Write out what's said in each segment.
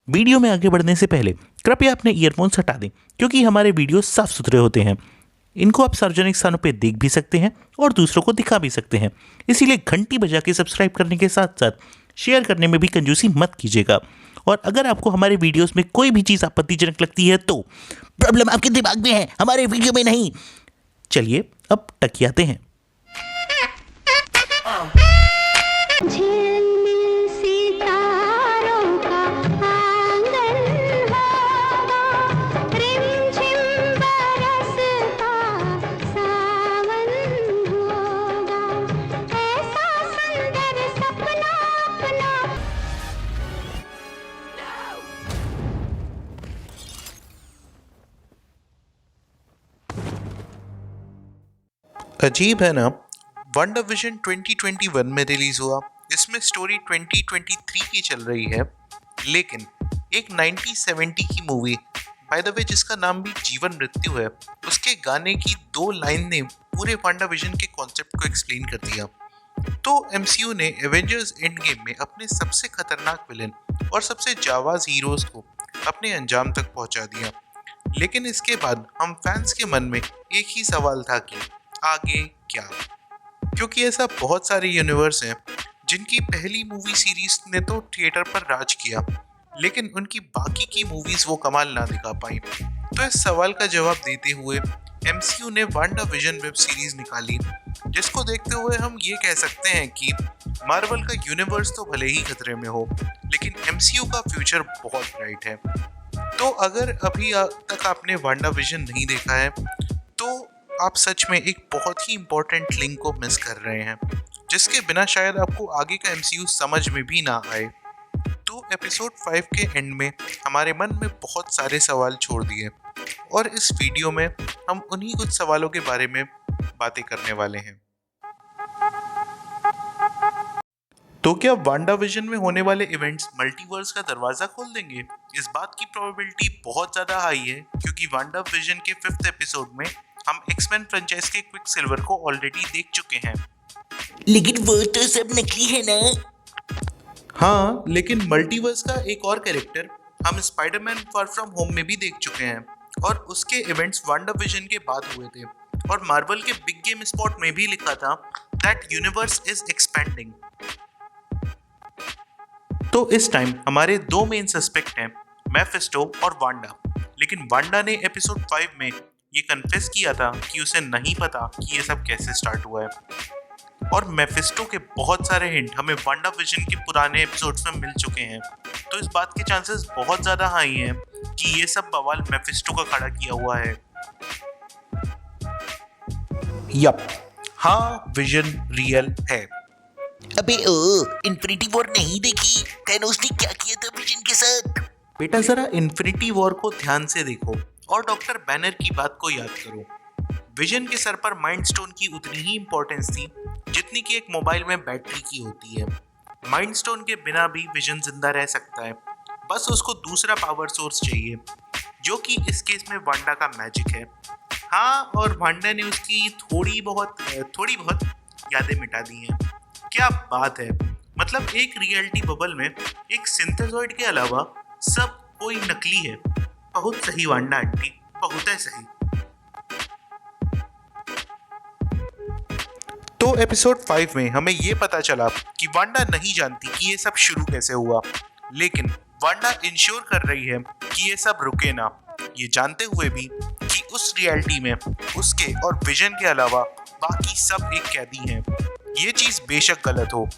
Video में आगे बढ़ने से पहले कृपया अपने ईयरफोन्स हटा दें क्योंकि हमारे वीडियो साफ सुथरे होते हैं। इनको आप सार्वजनिक स्थानों पर देख भी सकते हैं और दूसरों को दिखा भी सकते हैं। इसीलिए घंटी बजा के सब्सक्राइब करने के साथ साथ शेयर करने में भी कंजूसी मत कीजिएगा। और अगर आपको हमारे वीडियोस में कोई भी चीज़ आपत्तिजनक लगती है तो प्रॉब्लम आपके दिमाग में है, हमारे वीडियो में नहीं। चलिए अब टकियाते हैं। झिलमिल सितारों का आंगन होगा, रिमझिम बरसता सावन होगा, ऐसा सुंदर सपना अपना। अजीब है ना, वंडर विजन 2021 में रिलीज हुआ। इसमें स्टोरी 2023 की चल रही है, लेकिन एक 1970 की मूवी बाय द वे जिसका नाम भी जीवन मृत्यु है, उसके गाने की 2 लाइन ने पूरे वंडर विजन के कॉन्सेप्ट को एक्सप्लेन कर दिया। तो एमसीयू ने एवेंजर्स एंड गेम में अपने सबसे खतरनाक विलेन और सबसे जाबाज हीरोज को अपने अंजाम तक पहुंचा दिया। लेकिन इसके बाद हम फैंस के मन में एक ही सवाल था कि आगे क्या, क्योंकि ऐसा बहुत सारे यूनिवर्स हैं जिनकी पहली मूवी सीरीज ने तो थिएटर पर राज किया, लेकिन उनकी बाकी की मूवीज वो कमाल ना दिखा पाई। तो इस सवाल का जवाब देते हुए एमसीयू ने वांडा विजन वेब सीरीज निकाली, जिसको देखते हुए हम ये कह सकते हैं कि मार्वल का यूनिवर्स तो भले ही खतरे में हो, लेकिन एमसीयू का फ्यूचर बहुत ब्राइट है। तो अगर अभी तक आपने वांडा विजन नहीं देखा है तो आप सच में एक बहुत ही इंपॉर्टेंट लिंक को मिस कर रहे हैं, जिसके बिना शायद आपको आगे का एमसीयू समझ में भी ना आए। तो एपिसोड 5 के एंड में हमारे मन में बहुत सारे सवाल छोड़ दिए, और इस वीडियो में हम उन्हीं कुछ सवालों के बारे में बातें करने वाले हैं। तो क्या वांडा विजन में होने वाले इवेंट्स मल्टीवर्स का दरवाजा खोल देंगे? इस बात की प्रोबेबिलिटी बहुत ज्यादा हाई है, क्योंकि वांडा विजन के 5th एपिसोड में हम एक्समैन फ्रेंचाइज के क्विकसिल्वर को ऑलरेडी देख चुके हैं। लेकिन वो तो सब नकली है ना। हाँ, लेकिन मल्टीवर्स का एक और कैरेक्टर हम स्पाइडरमैन फार फ्रॉम होम में भी देख चुके हैं, और उसके इवेंट्स वांडा विजन के बाद हुए थे। और मार्वल के बिग गेम स्पॉट में भी लिखा था दैट यूनिवर्स इज एक्सपेंडिंग। तो इस टाइम हमारे 2 मेन सस्पेक्ट हैं, मेफिस्टो और वांडा। लेकिन वांडा ने एपिसोड 5 में ये कन्फेस किया था कि उसे नहीं पता कि ये सब कैसे स्टार्ट हुआ है। और मेफिस्टो के बहुत सारे हिंट हमें वांडा विजन के पुराने एपिसोड्स में मिल चुके हैं। तो इस बात के चांसेस बहुत ज़्यादा हाई हैं कि ये सब बवाल मेफिस्टो का खड़ा किया हुआ है। यप, हाँ, विजन रियल है। अबे ओ, इन्फिनिटी वॉर नहीं देखी? थैनोस ने क्या किया था विजन के साथ? बेटा जरा इन्फिनिटी वॉर को ध्यान से देखो और डॉक्टर बैनर की बात को याद करो। विजन के सर पर माइंड स्टोन की उतनी ही इंपॉर्टेंस थी जितनी कि एक मोबाइल में बैटरी की होती है। माइंड स्टोन के बिना भी विजन जिंदा रह सकता है, बस उसको दूसरा पावर सोर्स चाहिए, जो कि इस केस में वांडा का मैजिक है। हाँ, और वांडा ने उसकी थोड़ी बहुत यादें मिटा दी हैं। क्या बात है, मतलब एक रियलिटी बबल में एक सिंथेजॉइड के अलावा सब कोई नकली है। बहुत सही वांडा आंटी, बहुत है सही। तो एपिसोड 5 में हमें ये पता चला कि वांडा नहीं जानती कि ये सब शुरू कैसे हुआ, लेकिन वांडा इंश्योर कर रही है कि ये सब रुके ना, ये जानते हुए भी कि उस रियलिटी में उसके और विजन के अलावा बाकी सब एक कैदी हैं। ये चीज बेशक गलत हो,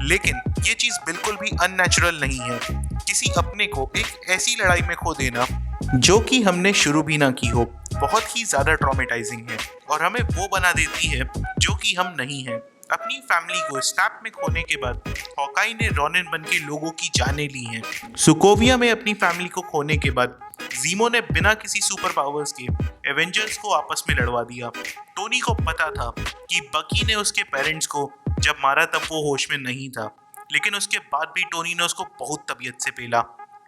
लेकिन ये चीज बिल्कुल भी अननेचुरल नहीं है। किसी अपने को एक ऐसी लड़ाई में खो देना जो कि हमने शुरू भी ना की हो, बहुत ही ज्यादा ट्रॉमेटाइजिंग है, और हमें वो बना देती है जो कि हम नहीं हैं। अपनी फैमिली को स्नैप में खोने के बाद हॉकाई ने रॉनिन बन के लोगों की जानें ली हैं। सुकोविया में अपनी फैमिली को खोने के बाद जीमो ने बिना किसी सुपर पावर्स के एवेंजर्स को आपस में लड़वा दिया। टोनी को पता था कि बकी ने उसके पेरेंट्स को जब मारा तब वो होश में नहीं था, लेकिन उसके बाद भी टोनी ने उसको बहुत तबीयत से पेला।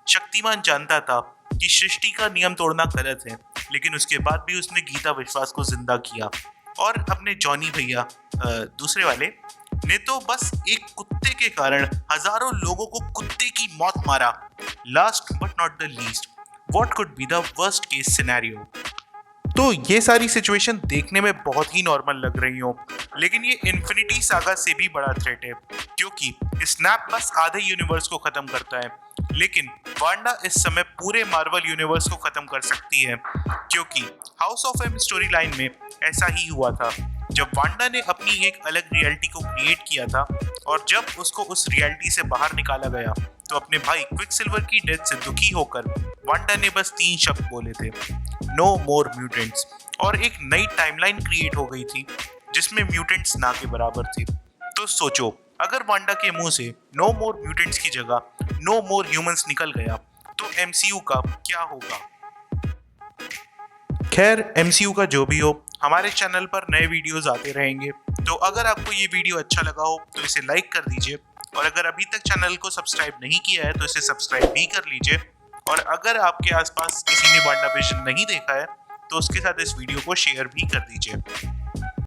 शक्तिमान जानता था कि सृष्टि का नियम तोड़ना गलत है, लेकिन उसके बाद भी उसने गीता विश्वास को जिंदा किया। और अपने जॉनी भैया दूसरे वाले ने तो बस एक कुत्ते के कारण हजारों लोगों को कुत्ते की मौत मारा। Last but not the least, what could be the worst case scenario? तो ये सारी सिचुएशन देखने में बहुत ही नॉर्मल लग रही हो, लेकिन ये इन्फिनिटी सागा से भी बड़ा थ्रेट है, क्योंकि स्नैप बस आधे यूनिवर्स को खत्म करता है, लेकिन वांडा इस समय पूरे मार्वल यूनिवर्स को खत्म कर सकती है। क्योंकि house of M story line में ऐसा ही हुआ था, जब वांडा ने अपनी एक अलग रियलिटी को क्रिएट किया था, और जब उसको उस रियलिटी से बाहर निकाला गया तो अपने भाई क्विकसिल्वर की डेथ से दुखी होकर वांडा ने बस 3 शब्द बोले थे, नो मोर म्यूटेंट्स, और एक नई टाइमलाइन क्रिएट हो गई थी जिसमें म्यूटेंट्स ना के बराबर थे। तो सोचो, अगर वांडा के मुंह से नो मोर म्यूटेंट्स की जगह नो मोर ह्यूमंस निकल गया तो एमसीयू का क्या होगा? खैर, एमसीयू का जो भी हो, हमारे चैनल पर नए वीडियोस आते रहेंगे, तो अगर आपको ये वीडियो अच्छा लगा हो तो इसे लाइक कर दीजिए, और अगर अभी तक चैनल को सब्सक्राइब नहीं किया है तो इसे सब्सक्राइब भी कर लीजिए, और अगर आपके आसपास किसी ने वांडा विजन नहीं देखा है तो उसके साथ इस वीडियो को शेयर भी कर दीजिए।